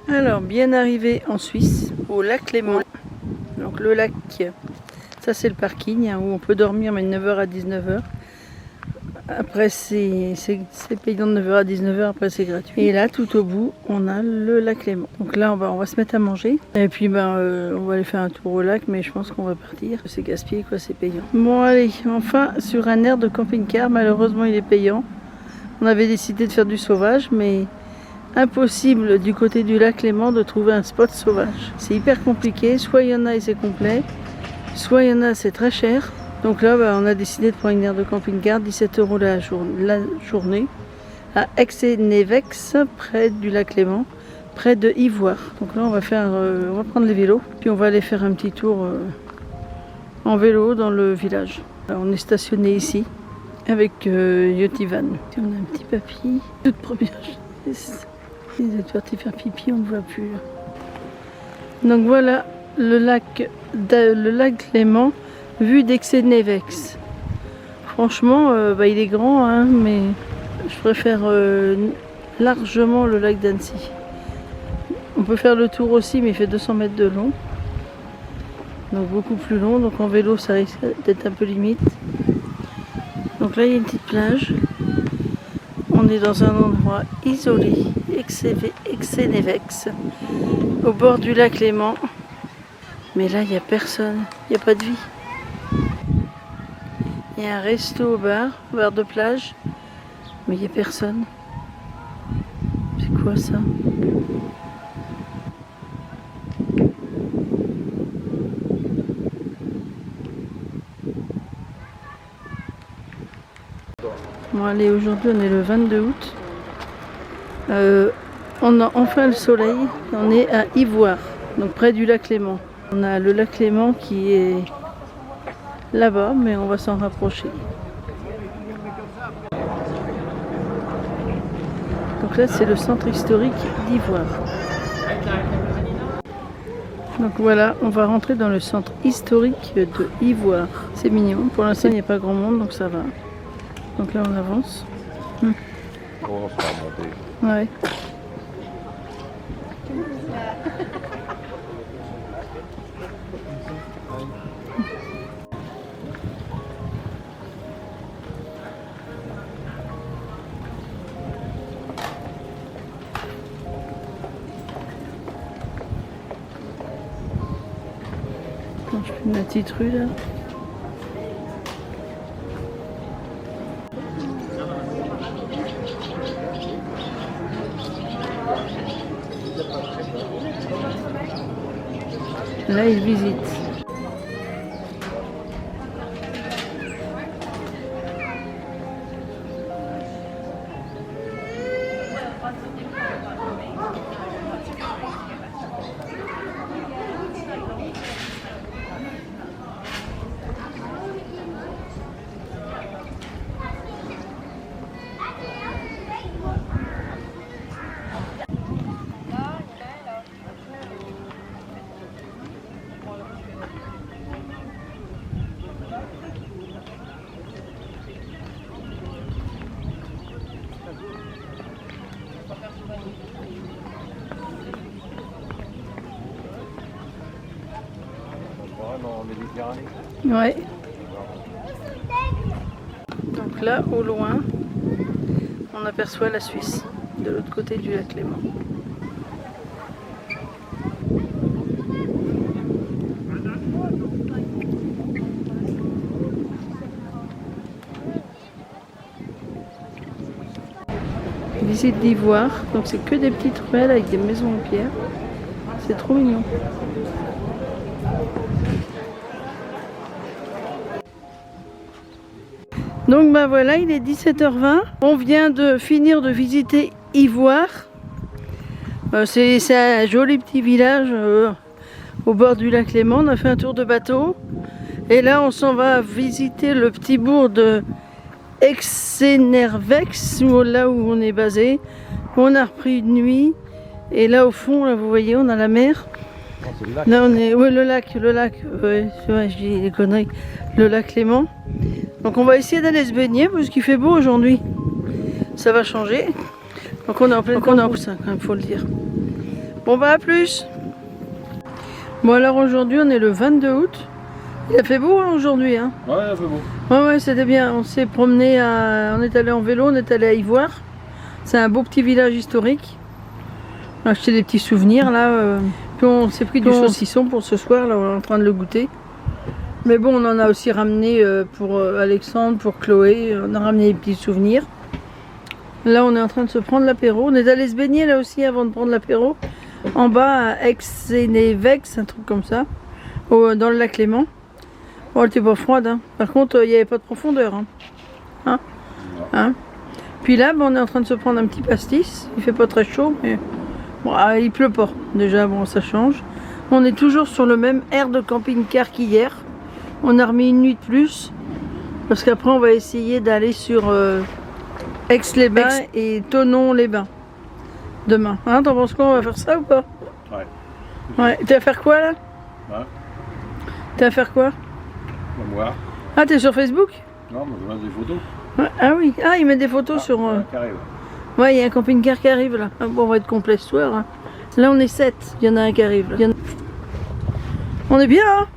Alors, bien arrivé en Suisse, au lac Léman. Donc le lac, ça c'est le parking hein, où on peut dormir mais de 9h à 19h. Après c'est payant de 9h à 19h, après c'est gratuit. Et là tout au bout on a le lac Léman. Donc là on va se mettre à manger. Et puis on va aller faire un tour au lac, mais je pense qu'on va partir. C'est gaspillé quoi, c'est payant. Bon allez, enfin sur un air de camping-car, malheureusement il est payant. On avait décidé de faire du sauvage, mais impossible du côté du lac Léman de trouver un spot sauvage. C'est hyper compliqué, soit il y en a et c'est complet, soit il y en a c'est très cher. Donc là on a décidé de prendre une aire de camping-car, 17 € la journée, à Aix-et-Nevex, près du lac Léman, près de Ivoire. Donc là on va prendre les vélos, puis on va aller faire un petit tour en vélo dans le village. Alors, on est stationné ici avec Yotivan. On a un petit papy, toute première jeunesse. Il est parti faire pipi, on ne voit plus. Donc voilà le lac Léman, vu d'Aix-et-Nevex. Franchement, il est grand, hein, mais je préfère largement le lac d'Annecy. On peut faire le tour aussi, mais il fait 200 mètres de long. Donc beaucoup plus long, donc en vélo ça risque d'être un peu limite. Donc là il y a une petite plage. On est dans un endroit isolé, Aix-et-Nevex, au bord du lac Léman. Mais là, il n'y a personne, il n'y a pas de vie. Il y a un resto au bar de plage, mais il n'y a personne. C'est quoi ça? Bon allez, aujourd'hui on est le 22 août. On a enfin le soleil. On est à Ivoire, donc près du lac Léman. On a le lac Léman qui est là-bas, mais on va s'en rapprocher. Donc là c'est le centre historique d'Ivoire. Donc voilà, on va rentrer dans le centre historique de Ivoire. C'est mignon, pour l'instant il n'y a pas grand monde, donc ça va. Donc là on avance. On se fait monter. Ouais. Je fais une petite rue là. Là, il visite. En Méditerranée. Ouais. Donc là, au loin, on aperçoit la Suisse, de l'autre côté du lac Léman. Visite d'Ivoire, donc c'est que des petites ruelles avec des maisons en pierre. C'est trop mignon. Donc voilà, il est 17h20. On vient de finir de visiter Ivoire. C'est un joli petit village au bord du lac Léman. On a fait un tour de bateau. Et là, on s'en va visiter le petit bourg de Aix-et-Nevex, là où on est basé. On a repris une nuit. Et là, au fond, là, vous voyez, on a la mer. Là, on est... Oui, le lac. Ouais, je dis des conneries. Le lac Léman. Donc on va essayer d'aller se baigner parce qu'il fait beau aujourd'hui. Ça va changer. Donc on est en pleine course, quand même, faut le dire. Bon bah à plus. Bon alors aujourd'hui on est le 22 août. Il a fait beau hein, aujourd'hui. Hein. Ouais, il a fait beau. Ouais c'était bien. On s'est promené on est allé en vélo, on est allé à Ivoire. C'est un beau petit village historique. On a acheté des petits souvenirs là. Puis on s'est pris du saucisson pour ce soir, là on est en train de le goûter. Mais bon on en a aussi ramené pour Alexandre, pour Chloé. On a ramené des petits souvenirs. Là on est en train de se prendre l'apéro. On est allé se baigner là aussi avant de prendre l'apéro. En bas à Aix-en-Vex, un truc comme ça. Dans le lac Léman. Bon, elle était pas froide. Hein. Par contre, il n'y avait pas de profondeur. Hein. Hein. Puis là, on est en train de se prendre un petit pastis. Il fait pas très chaud, mais bon, il pleut pas. Déjà, bon, ça change. On est toujours sur le même air de camping-car qu'hier. On a remis une nuit de plus. Parce qu'après, on va essayer d'aller sur Aix-les-Bains et Thonon-les-Bains. Demain. Hein, t'en penses quoi? On va faire ça ou pas? Ouais. Ouais. T'es à faire quoi là? Ouais. T'es à faire quoi? On va voir. Ah, t'es sur Facebook? Non, mais je mets des photos. Ouais. Ah oui, ah, il met des photos sur... Qui arrive. Ouais, il y a un camping-car qui arrive là. Ah, bon, on va être complet ce soir. Hein. Là, on est 7. Il y en a un qui arrive. Là. On est bien, hein?